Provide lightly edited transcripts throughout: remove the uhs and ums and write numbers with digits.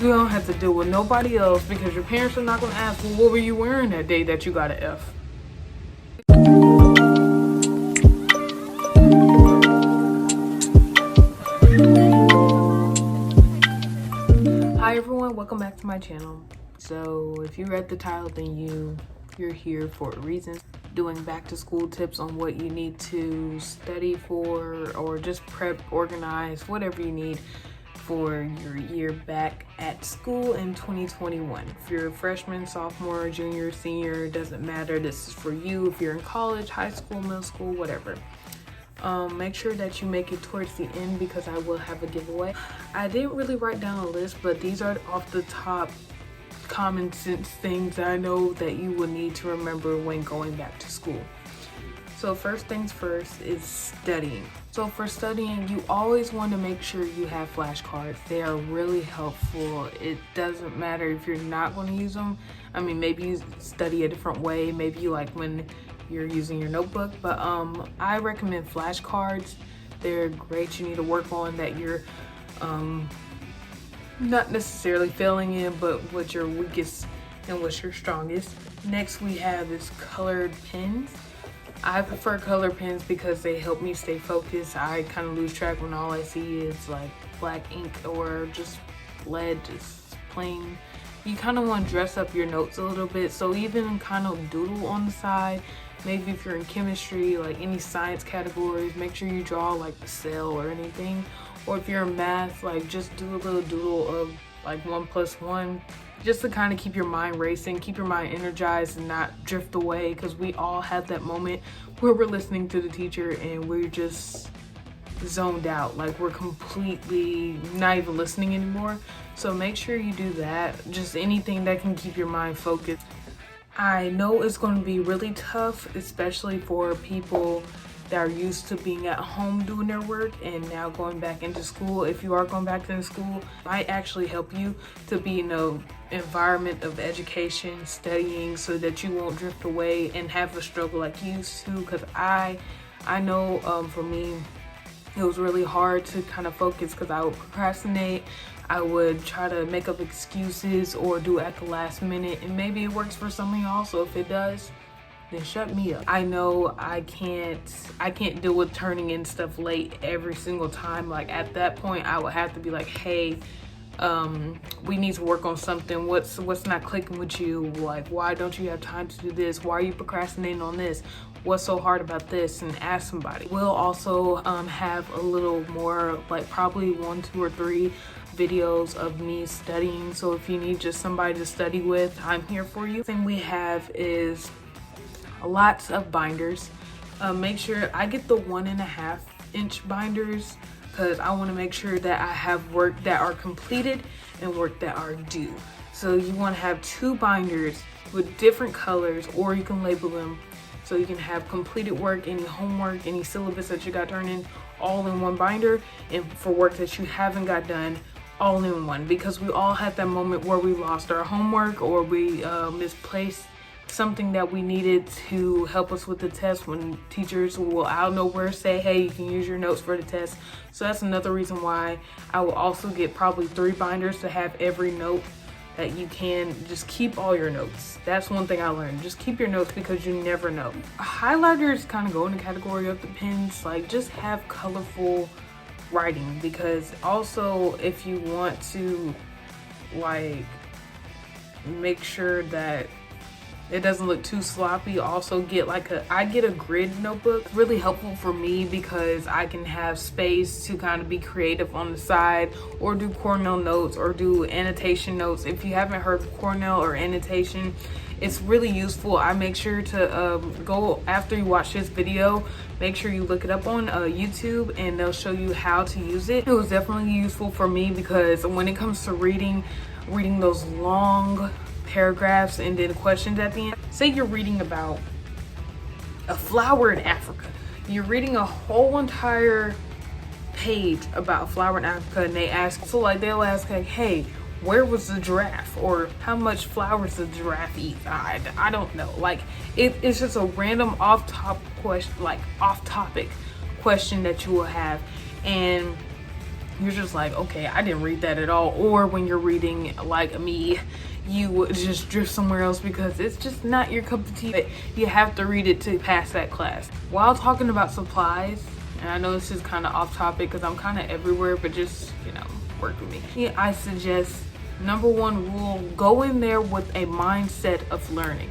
You don't have to deal with nobody else because your parents are not going to ask, well, what were you wearing that day that you got an F? Hi everyone, welcome back to my channel. So if you read the title, then you're here for a reason. Doing back to school tips on what you need to study for, or just prep, organize, whatever you need for your year back at school in 2021. If you're a freshman, sophomore, junior, senior, it doesn't matter. This is for you. If you're in college, high school, middle school, whatever. Make sure that you make it towards the end because I will have a giveaway. I didn't really write down a list, but these are off the top common sense things that I know that you will need to remember when going back to school. So first things first is studying. So for studying, you always want to make sure you have flashcards. They are really helpful. It doesn't matter if you're not going to use them. I mean, maybe you study a different way. Maybe you like when you're using your notebook, but I recommend flashcards. They're great. You need to work on that you're not necessarily failing in, but what your weakest and what's your strongest. Next we have is colored pens. I prefer color pens because they help me stay focused. I kind of lose track when all I see is like black ink or just lead, just plain. You kind of want to dress up your notes a little bit, so even kind of doodle on the side. Maybe if you're in chemistry, like any science categories, make sure you draw like the cell or anything. Or if you're in math, like just do a little doodle of like 1 + 1, just to kind of keep your mind racing, keep your mind energized and not drift away, because we all have that moment where we're listening to the teacher and we're just zoned out, like we're completely not even listening anymore. So make sure you do that, just anything that can keep your mind focused. I know it's going to be really tough, especially for people that are used to being at home doing their work and now going back into school. If you are going back into school, it might actually help you to be in an environment of education, studying, so that you won't drift away and have a struggle like you used to. Because I know for me, it was really hard to kind of focus because I would procrastinate. I would try to make up excuses or do it at the last minute, and maybe it works for some of y'all. So if it does, then shut me up. I know I can't deal with turning in stuff late every single time. Like at that point, I would have to be like, hey, we need to work on something. What's not clicking with you? Like, why don't you have time to do this? Why are you procrastinating on this? What's so hard about this? And ask somebody. We'll also have a little more, like probably 1, 2, or 3 videos of me studying. So if you need just somebody to study with, I'm here for you. The thing we have is lots of binders. Make sure I get the 1.5 inch binders because I want to make sure that I have work that are completed and work that are due. So you want to have 2 binders with different colors, or you can label them so you can have completed work, any homework, any syllabus that you got turned in, all in one binder, and for work that you haven't got done, all in one. Because we all had that moment where we lost our homework or we misplaced something that we needed to help us with the test, when teachers will out of nowhere say, hey, you can use your notes for the test. So that's another reason why I will also get probably 3 binders to have every note that you can. Just keep all your notes. That's one thing I learned. Just keep your notes because you never know. Highlighters kind of go in the category of the pens. Like just have colorful writing, because also if you want to like make sure that it doesn't look too sloppy, also get like I get a grid notebook. It's really helpful for me because I can have space to kind of be creative on the side, or do Cornell notes, or do annotation notes. If you haven't heard of Cornell or annotation, it's really useful. I make sure to go after you watch this video, make sure you look it up on YouTube, and they'll show you how to use it. It was definitely useful for me because when it comes to reading those long paragraphs and then questions at the end. Say you're reading about a flower in Africa. You're reading a whole entire page about a flower in Africa, and they ask, so like they'll ask like, hey, where was the giraffe, or how much flowers does the giraffe eat? I don't know. Like it's just a random off-topic question that you will have, and you're just like, okay, I didn't read that at all. Or when you're reading like me, you would just drift somewhere else because it's just not your cup of tea. But you have to read it to pass that class. While talking about supplies, and I know this is kind of off topic because I'm kind of everywhere, but just, you know, work with me. Yeah, I suggest number one rule, go in there with a mindset of learning.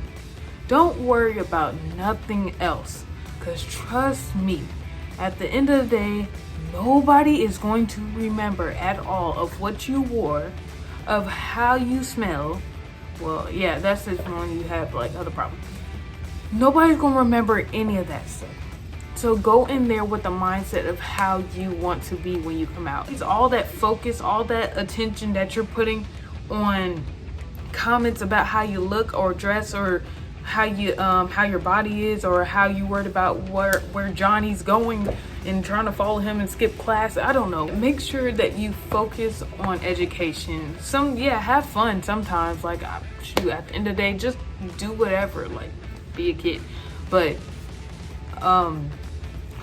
Don't worry about nothing else, because trust me, at the end of the day, nobody is going to remember at all of what you wore, of how you smell. Well, yeah, that's just when you have like other problems. Nobody's gonna remember any of that stuff. So go in there with the mindset of how you want to be when you come out. It's all that focus, all that attention that you're putting on comments about how you look or dress, or how your body is, or how you worried about where Johnny's going and trying to follow him and skip class. I don't know. Make sure that you focus on education. Have fun sometimes. Like, shoot, at the end of the day, just do whatever. Like, be a kid. But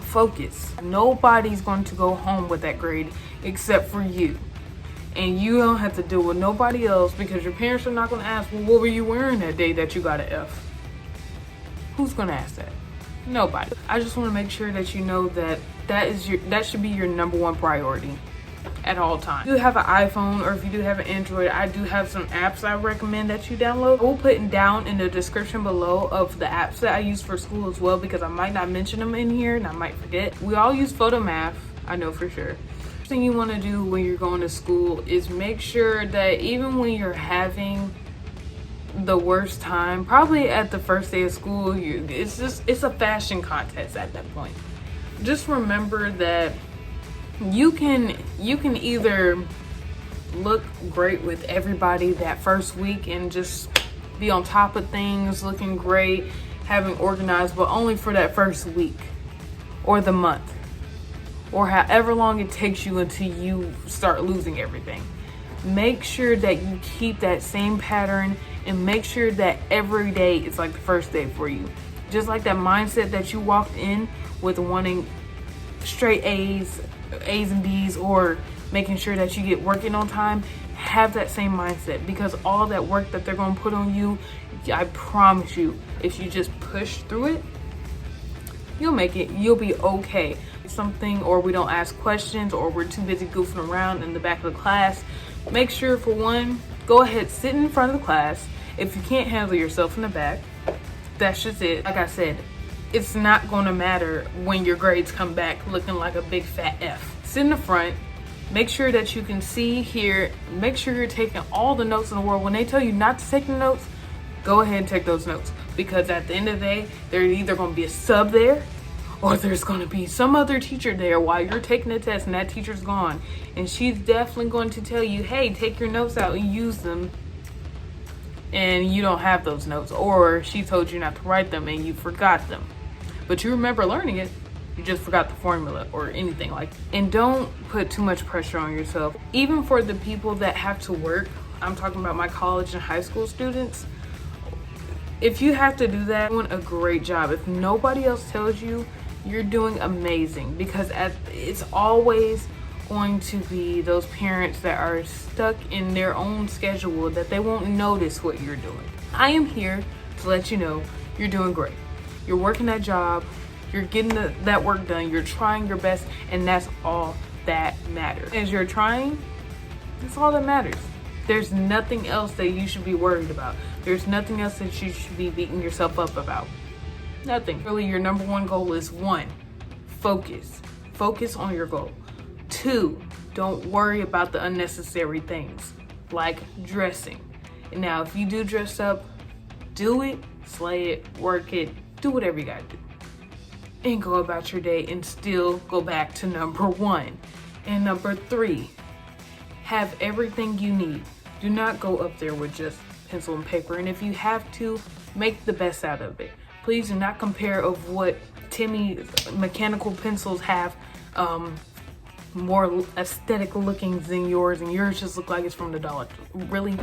focus. Nobody's going to go home with that grade except for you. And you don't have to deal with nobody else, because your parents are not going to ask, well, what were you wearing that day that you got an F? Who's going to ask that? Nobody. I just want to make sure that you know that that should be your number one priority at all times. If you have an iPhone, or if you do have an Android, I do have some apps I recommend that you download. I will put it down in the description below of the apps that I use for school as well, because I might not mention them in here and I might forget. We all use PhotoMath, I know for sure. First thing you want to do when you're going to school is make sure that even when you're having the worst time, probably at the first day of school, it's a fashion contest at that point. Just remember that you can either look great with everybody that first week and just be on top of things, looking great, having organized, but only for that first week or the month, or however long it takes you until you start losing everything. Make sure that you keep that same pattern, and make sure that every day is like the first day for you. Just like that mindset that you walked in with, wanting straight A's and B's, or making sure that you get working on time, have that same mindset, because all that work that they're going to put on you, I promise you, if you just push through it, you'll make it. You'll be okay. Something, or we don't ask questions, or we're too busy goofing around in the back of the class. Make sure, for one, go ahead, sit in front of the class. If you can't handle yourself in the back, that's just it. Like I said, it's not going to matter when your grades come back looking like a big fat F. Sit in the front. Make sure that you can see, hear. Make sure you're taking all the notes in the world. When they tell you not to take the notes, go ahead and take those notes. Because at the end of the day, there's either going to be a sub there, or there's going to be some other teacher there while you're taking the test and that teacher's gone. And she's definitely going to tell you, hey, take your notes out and use them. And you don't have those notes. Or she told you not to write them and you forgot them. But you remember learning it. You just forgot the formula or anything like that. And don't put too much pressure on yourself. Even for the people that have to work, I'm talking about my college and high school students. If you have to do that, you're doing a great job. If nobody else tells you, you're doing amazing, because it's always going to be those parents that are stuck in their own schedule that they won't notice what you're doing. I am here to let you know you're doing great. You're working that job, you're getting that work done, you're trying your best, and that's all that matters. As you're trying, that's all that matters. There's nothing else that you should be worried about. There's nothing else that you should be beating yourself up about. Nothing. Really, your number one goal is 1, focus. Focus on your goal. 2, don't worry about the unnecessary things like dressing. And now, if you do dress up, do it, slay it, work it, do whatever you gotta do. And go about your day and still go back to number 1. And number 3, have everything you need. Do not go up there with just pencil and paper. And if you have to, make the best out of it. Please do not compare of what Timmy's mechanical pencils have more aesthetic looking than yours, and yours just look like it's from the dollar. Really?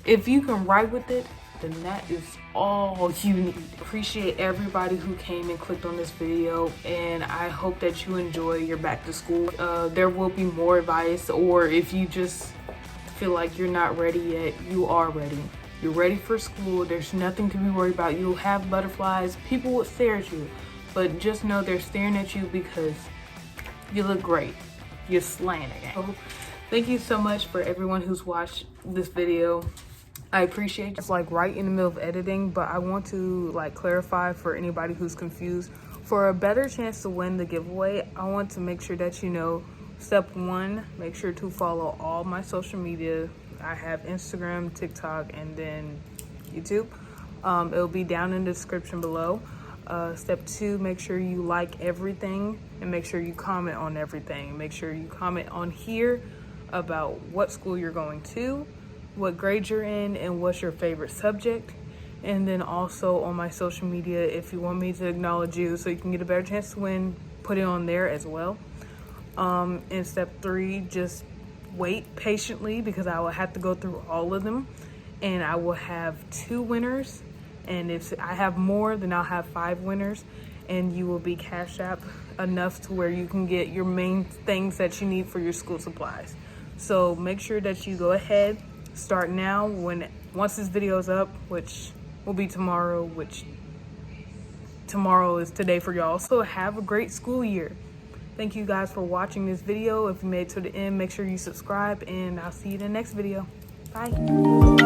If you can write with it, then that is all you need. Appreciate everybody who came and clicked on this video, and I hope that you enjoy your back to school. There will be more advice, or if you just feel like you're not ready yet, you are ready. You're ready for school. There's nothing to be worried about. You'll have butterflies. People will stare at you, but just know they're staring at you because you look great. You're slaying it. So, thank you so much for everyone who's watched this video. I appreciate it. It's like right in the middle of editing, but I want to like clarify for anybody who's confused. For a better chance to win the giveaway, I want to make sure that you know, step 1, make sure to follow all my social media. I have Instagram, TikTok, and then YouTube. It'll be down in the description below. Step 2, make sure you like everything and make sure you comment on everything. Make sure you comment on here about what school you're going to, what grade you're in, and what's your favorite subject. And then also on my social media, if you want me to acknowledge you so you can get a better chance to win, put it on there as well. And step 3, just wait patiently because I will have to go through all of them, and I will have 2 winners. And if I have more, then I'll have 5 winners, and you will be Cash App enough to where you can get your main things that you need for your school supplies. So make sure that you go ahead, start now. Once this video is up, which will be tomorrow, which tomorrow is today for y'all. So have a great school year. Thank you guys for watching this video. If you made it to the end, make sure you subscribe, and I'll see you in the next video. Bye.